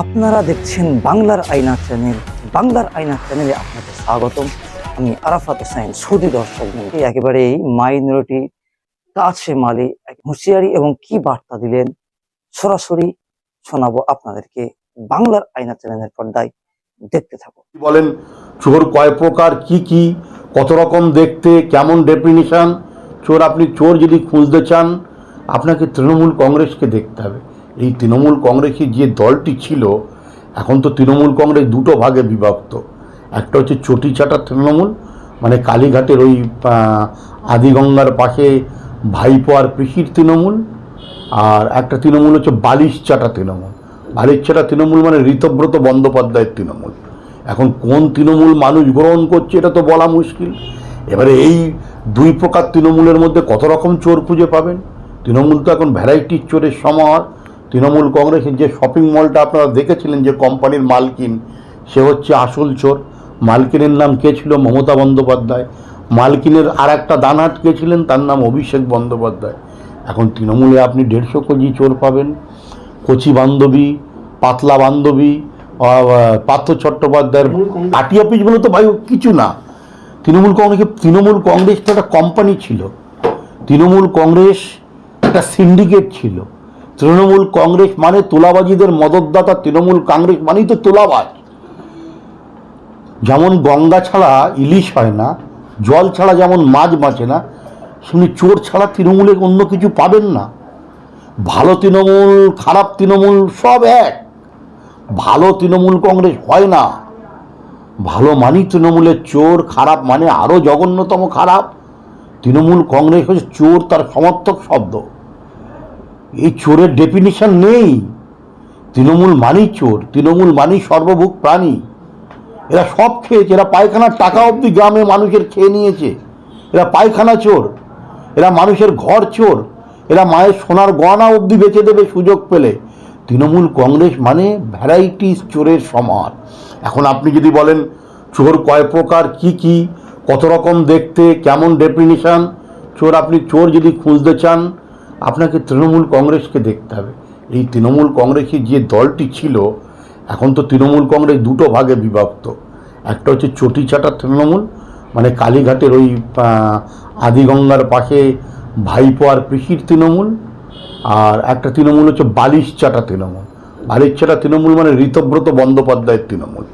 আপনারা দেখছেন বাংলার আয়না চ্যানেল। বাংলার আয়না চ্যানেলে আপনাদের স্বাগতম। আমি আরাফাত হোসেন। সৌদি দর্শক একেবারেই মাইনরিটি কাশেম আলী হুঁশিয়ারি এবং কি বার্তা দিলেন সরাসরি শোনাবো আপনাদেরকে বাংলার আয়না চ্যানেলের পর্দায়। দেখতে থাকুন। বলেন চোর কয় প্রকার, কি কত রকম দেখতে, কেমন ডেফিনিশন চোর। আপনি চোর যদি খুঁজতে চান আপনাকে তৃণমূল কংগ্রেসকে দেখতে হবে। এই তৃণমূল কংগ্রেসের যে দলটি ছিল, এখন তো তৃণমূল কংগ্রেস দুটো ভাগে বিভক্ত। একটা হচ্ছে চটি চাটা তৃণমূল, মানে কালীঘাটের ওই আদিগঙ্গার পাশে ভাইপো আর পিসির তৃণমূল, আর একটা তৃণমূল হচ্ছে বালিশ চাটা তৃণমূল। বালিশ চাটা তৃণমূল মানে ঋতব্রত বন্দ্যোপাধ্যায়ের তৃণমূল। এখন কোন তৃণমূল মানুষ গ্রহণ করছে এটা তো বলা মুশকিল। এবারে এই দুই প্রকার তৃণমূলের মধ্যে কত রকম চোর খুঁজে পাবেন। তৃণমূল তো এখন ভ্যারাইটির চোরের সমাহার। তৃণমূল কংগ্রেসের যে শপিং মলটা আপনারা দেখেছিলেন, যে কোম্পানির মালকিন, সে হচ্ছে আসল চোর। মালকিনের নাম কে ছিল? মমতা বন্দ্যোপাধ্যায়। মালকিনের আর একটা দানহাট কে ছিলেন? তার নাম অভিষেক বন্দ্যোপাধ্যায়। এখন তৃণমূলে আপনি 150 কেজি চোর পাবেন। কচি বান্ধবী, পাতলা বান্ধবী, পার্থ চট্টোপাধ্যায়ের পার্টি অফিসগুলো তো ভাই কিছু না। তৃণমূল কংগ্রেস তো একটা কোম্পানি ছিল। তৃণমূল কংগ্রেস একটা সিন্ডিকেট ছিল। তৃণমূল কংগ্রেস মানে তোলাবাজিদের মদতদাতা। তৃণমূল কংগ্রেস মানেই তো তোলাবাজ। যেমন গঙ্গা ছাড়া ইলিশ হয় না, জল ছাড়া যেমন মাছ বাঁচে না, সেমনি চোর ছাড়া তৃণমূলে অন্য কিছু পাবেন না। ভালো তৃণমূল, খারাপ তৃণমূল সব এক। ভালো তৃণমূল কংগ্রেস হয় না। ভালো মানেই তৃণমূলের চোর, খারাপ মানে আরও জঘন্যতম খারাপ। তৃণমূল কংগ্রেস হচ্ছে চোর, তার সমর্থক শব্দ। এই চোরের ডেফিনিশন নেই। তৃণমূল মানেই চোর, তৃণমূল মানেই সর্বভুক প্রাণী। এরা সব খেয়েছে, এরা পায়খানার টাকা অবধি গ্রামে মানুষের খেয়ে নিয়েছে। এরা পায়খানা চোর, এরা মানুষের ঘর চোর, এরা মায়ের সোনার গয়না অবধি বেচে দেবে সুযোগ পেলে। তৃণমূল কংগ্রেস মানে ভ্যারাইটিস চোরের সমাহার। এখন আপনি যদি বলেন চোর কয় প্রকার, কি কত রকম দেখতে, কেমন ডেফিনিশন চোর, আপনি চোর যদি খুঁজতে চান আপনাকে তৃণমূল কংগ্রেসকে দেখতে হবে। এই তৃণমূল কংগ্রেসের যে দলটি ছিল, এখন তো তৃণমূল কংগ্রেস দুটো ভাগে বিভক্ত। একটা হচ্ছে চটি চাটা তৃণমূল, মানে কালীঘাটের ওই আদিগঙ্গার পাশে ভাইপো আর পিসির তৃণমূল, আর একটা তৃণমূল হচ্ছে বালিশ চাটা তৃণমূল। বালিশ চাটা তৃণমূল মানে ঋতব্রত বন্দ্যোপাধ্যায়ের তৃণমূল।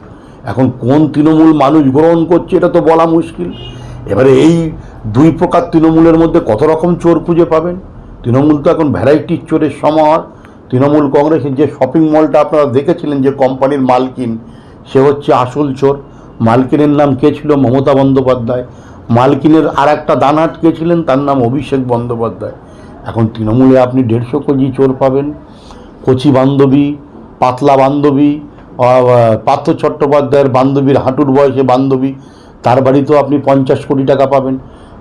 এখন কোন তৃণমূল মানুষ গ্রহণ করছে এটা তো বলা মুশকিল। এবারে এই দুই প্রকার তৃণমূলের মধ্যে কত রকম চোর খুঁজে পাবেন। তৃণমূল তো এখন ভ্যারাইটির চোরের সমাহার। তৃণমূল কংগ্রেসের যে শপিং মলটা আপনারা দেখেছিলেন, যে কোম্পানির মালকিন, সে হচ্ছে আসল চোর। মালকিনের নাম কে ছিল? মমতা বন্দ্যোপাধ্যায়। মালকিনের আর একটা দানহাট কে ছিলেন? তার নাম অভিষেক বন্দ্যোপাধ্যায়। এখন তৃণমূলে আপনি 150 কেজি চোর পাবেন। কচি বান্ধবী, পাতলা বান্ধবী, পার্থ চট্টোপাধ্যায়ের বান্ধবীর হাঁটুর বয়সে বান্ধবী, তার বাড়িতেও আপনি 50 কোটি টাকা পাবেন।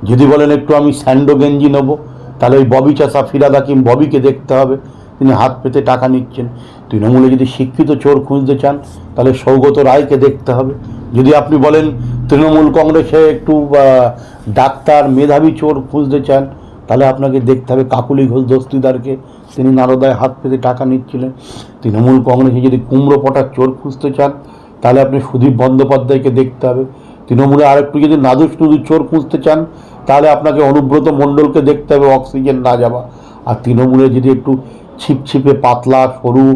যদি বলেন একটু আমি স্যান্ডো গেঞ্জি নেবো, তাহলে ওই ববি চাষা ফিরাদ হাকিম ববিকে দেখতে হবে, তিনি হাত পেতে টাকা নিচ্ছেন। তৃণমূলে যদি শিক্ষিত চোর খুঁজতে চান তাহলে সৌগত রায়কে দেখতে হবে। যদি আপনি বলেন তৃণমূল কংগ্রেসে একটু ডাক্তার মেধাবী চোর খুঁজতে চান তাহলে আপনাকে দেখতে হবে কাকুলি ঘোষ দস্তিদারকে, তিনি নারদায় হাত পেতে টাকা নিচ্ছিলেন। তৃণমূল কংগ্রেসে যদি কুমড়ো পটার চোর খুঁজতে চান তাহলে আপনি সুদীপ বন্দ্যোপাধ্যায়কে দেখতে হবে। তৃণমূলে আরেকটু যদি নাদুস নুদুস চোর খুঁজতে চান তাহলে আপনাকে অনুব্রত মণ্ডলকে দেখতে হবে, অক্সিজেন না যাওয়া। আর তৃণমূলে যদি একটু ছিপছিপে পাতলা সরু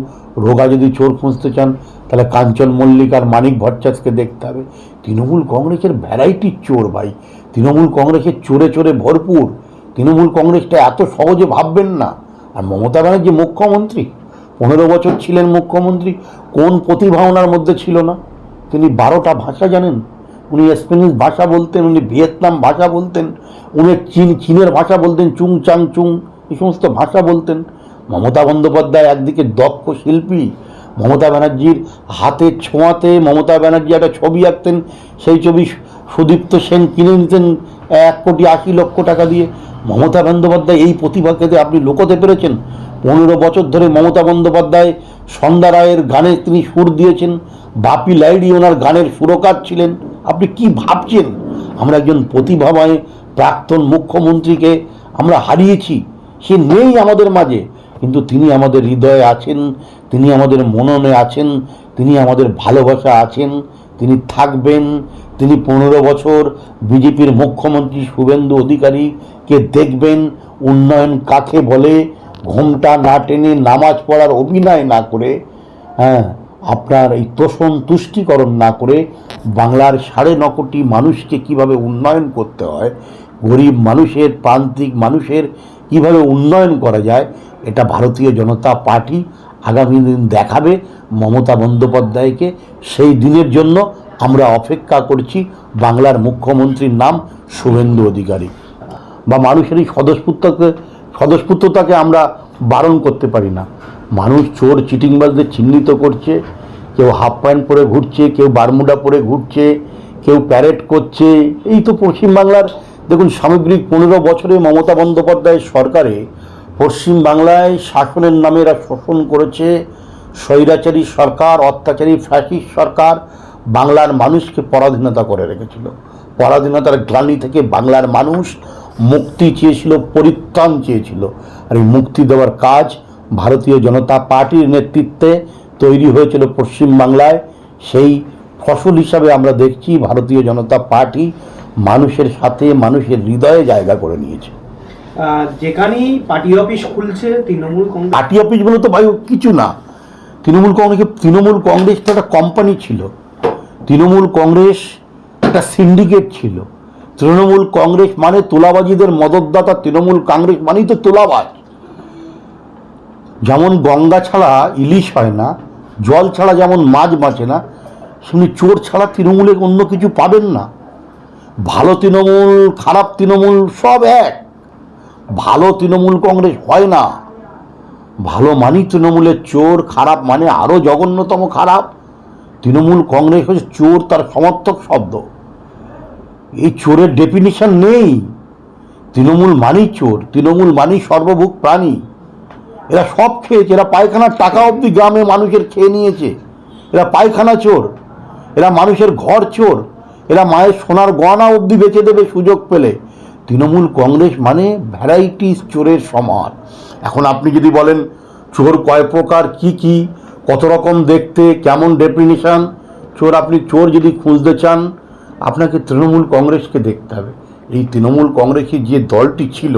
রোগা যদি চোর খুঁজতে চান তাহলে কাঞ্চন মল্লিক আর মানিক ভট্টাচার্যকে দেখতে হবে। তৃণমূল কংগ্রেসের ভ্যারাইটির চোর ভাই। তৃণমূল কংগ্রেসের চোরে চোরে ভরপুর। তৃণমূল কংগ্রেসটা এত সহজে ভাববেন না। আর মমতা ব্যানার্জি মুখ্যমন্ত্রী, 15 বছর ছিলেন মুখ্যমন্ত্রী, কোন প্রতিভা ওনার মধ্যে ছিল না? তিনি 12টা ভাষা জানেন। উনি স্প্যানিশ ভাষা বলতেন, উনি ভিয়েতনাম ভাষা বলতেন, উনি চীনের ভাষা বলতেন, চুং চাং চুং, এই সমস্ত ভাষা বলতেন। মমতা বন্দ্যোপাধ্যায় একদিকে দক্ষ শিল্পী। মমতা ব্যানার্জির হাতের ছোঁয়াতে মমতা ব্যানার্জি একটা ছবি আঁকতেন, সেই ছবি সুদীপ্ত সেন কিনে নিতেন 1,80,00,000 টাকা দিয়ে। মমতা বন্দ্যোপাধ্যায় এই প্রতিভাকে আপনি লুকোতে পেরেছেন। 15 বছর ধরে মমতা বন্দ্যোপাধ্যায় সন্ধ্যা রায়ের গানে তিনি সুর দিয়েছেন, বাপি লাইডি ওনার গানের সুরকার ছিলেন। আপনি কি ভাবছেন? আমরা একজন প্রতিভাময় প্রাক্তন মুখ্যমন্ত্রীকে আমরা হারিয়েছি, সে নেই আমাদের মাঝে, কিন্তু তিনি আমাদের হৃদয়ে আছেন, তিনি আমাদের মননে আছেন, তিনি আমাদের ভালোবাসা আছেন, তিনি থাকবেন। তিনি 15 বছর বিজেপির মুখ্যমন্ত্রী শুভেন্দু অধিকারীকে দেখবেন উন্নয়ন কাকে বলে, ঘোমটা না টেনে নামাজ পড়ার অভিনয় না করে, আপনার এই তোষণ তুষ্টিকরণ না করে বাংলার 9.5 কোটি মানুষকে কিভাবে উন্নয়ন করতে হয়, গরিব মানুষের, প্রান্তিক মানুষের কিভাবে উন্নয়ন করা যায়, এটা ভারতীয় জনতা পার্টি আগামী দিন দেখাবে মমতা বন্দ্যোপাধ্যায়কে। সেই দিনের জন্য আমরা অপেক্ষা করছি। বাংলার মুখ্যমন্ত্রীর নাম শুভেন্দু অধিকারী। বা মানুষের এই স্বতঃস্ফূর্ততাকে আমরা বারণ করতে পারি না। মানুষ চোর চিটিংবাজদের চিহ্নিত করছে, কেউ হাফ প্যান্ট পরে ঘুরছে, কেউ বারমুডা পরে ঘুরছে, কেউ প্যারেড করছে। এই তো পশ্চিমবাংলার দেখুন সামগ্রিক 15 বছরে মমতা বন্দ্যোপাধ্যায়ের সরকারে পশ্চিমবাংলায় শাসনের নামে এরা শোষণ করেছে। স্বৈরাচারী সরকার, অত্যাচারী ফ্যাসিস্ট সরকার বাংলার মানুষকে পরাধীনতা করে রেখেছিল। পরাধীনতার গ্লানি থেকে বাংলার মানুষ মুক্তি চেয়েছিল, পরিত্রাণ চেয়েছিল। আর এই মুক্তি দেওয়ার কাজ ভারতীয় জনতা পার্টির নেতৃত্বে তৈরি হয়েছিল পশ্চিমবাংলায়। সেই ফসল হিসাবে আমরা দেখছি ভারতীয় জনতা পার্টি মানুষের সাথে, মানুষের হৃদয়ে জায়গা করে নিয়েছে। যেখানেই পার্টি অফিস খুলছে তৃণমূল কংগ্রেস। পার্টি অফিস বলে তো ভাই কিছু না। তৃণমূল কংগ্রেস তো একটা কোম্পানি ছিল। তৃণমূল কংগ্রেস একটা সিন্ডিকেট ছিল। তৃণমূল কংগ্রেস মানে তোলাবাজিদের মদতদাতা। তৃণমূল কংগ্রেস মানেই তো তোলাবাজ। যেমন গঙ্গা ছাড়া ইলিশ হয় না, জল ছাড়া যেমন মাছ বাঁচে না, সেমনি চোর ছাড়া তৃণমূলে অন্য কিছু পাবেন না। ভালো তৃণমূল, খারাপ তৃণমূল সব এক। ভালো তৃণমূল কংগ্রেস হয় না। ভালো মানেই তৃণমূলের চোর, খারাপ মানে আরও জঘন্যতম খারাপ। তৃণমূল কংগ্রেস হচ্ছে চোর, তার সমর্থক শব্দ। এই চোরের ডেফিনিশন নেই। তৃণমূল মানেই চোর, তৃণমূল মানেই সর্বভুক প্রাণী। এরা সব খেয়েছে, এরা পায়খানার টাকা অবধি গ্রামে মানুষের খেয়ে নিয়েছে। এরা পায়খানা চোর, এরা মানুষের ঘর চোর, এরা মায়ের সোনার গয়না অবধি বেচে দেবে সুযোগ পেলে। তৃণমূল কংগ্রেস মানে ভ্যারাইটিস চোরের সমাহার। এখন আপনি যদি বলেন চোর কয় প্রকার, কি কত রকম দেখতে, কেমন ডেফিনিশন চোর, আপনি চোর যদি খুঁজতে চান আপনাকে তৃণমূল কংগ্রেসকে দেখতে হবে। এই তৃণমূল কংগ্রেসের যে দলটি ছিল,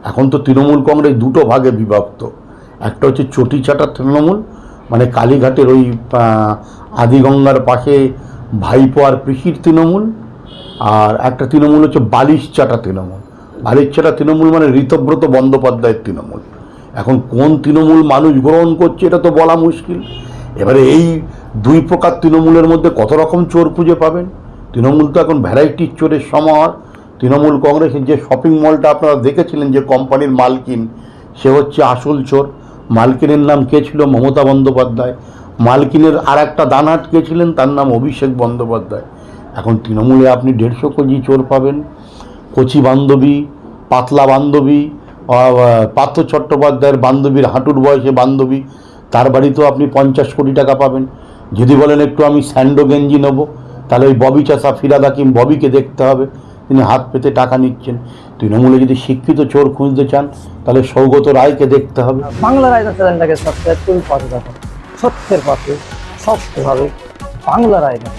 এখন তো তৃণমূল কংগ্রেস দুটো ভাগে বিভক্ত। একটা হচ্ছে চটিচাটা তৃণমূল, মানে কালীঘাটের ওই আদিগঙ্গার পাশে ভাইপো আর পিসির তৃণমূল। আর একটা তৃণমূল হচ্ছে বালিশচাটা তৃণমূল। বালিশচাটা তৃণমূল মানে ঋতব্রত বন্দ্যোপাধ্যায়ের তৃণমূল। এখন কোন তৃণমূল মানুষ গ্রহণ করছে এটা তো বলা মুশকিল। এবারে এই দুই প্রকার তৃণমূলের মধ্যে কত রকম চোর খুঁজে পাবেন? তৃণমূল তো এখন ভ্যারাইটিস চোরের সমাহার। তৃণমূল কংগ্রেসের যে শপিং মলটা আপনারা দেখেছিলেন, যে কোম্পানির মালকিন, সে হচ্ছে আসল চোর। মালকিনের নাম কে ছিল? মমতা বন্দ্যোপাধ্যায়। মালকিনের আর একটা দানহাট কে ছিলেন? তার নাম অভিষেক বন্দ্যোপাধ্যায়। এখন তৃণমূলে আপনি 150 কেজি চোর পাবেন। কচি বান্ধবী, পাতলা বান্ধবী, পার্থ চট্টোপাধ্যায়ের বান্ধবীর হাঁটুর বয়সে বান্ধবী, তার বাড়িতেও আপনি 50 কোটি টাকা পাবেন। যদি বলেন একটু আমি স্যান্ডো গেঞ্জি নেবো, তাহলে ওই ববি চাষা ফিরাদ হাকিম ববিকে দেখতে হবে, তিনি হাত পেতে টাকা নিচ্ছেন। তৃণমূলে যদি শিক্ষিত চোর খুঁজতে চান তাহলে সৌগত রায়কে দেখতে হবে। বাংলার আয়না চ্যানেলটাকে সাবস্ক্রাইব করুন, পাশে থাকুন সত্যের পথে, সত্যভাবে বাংলার আয়না।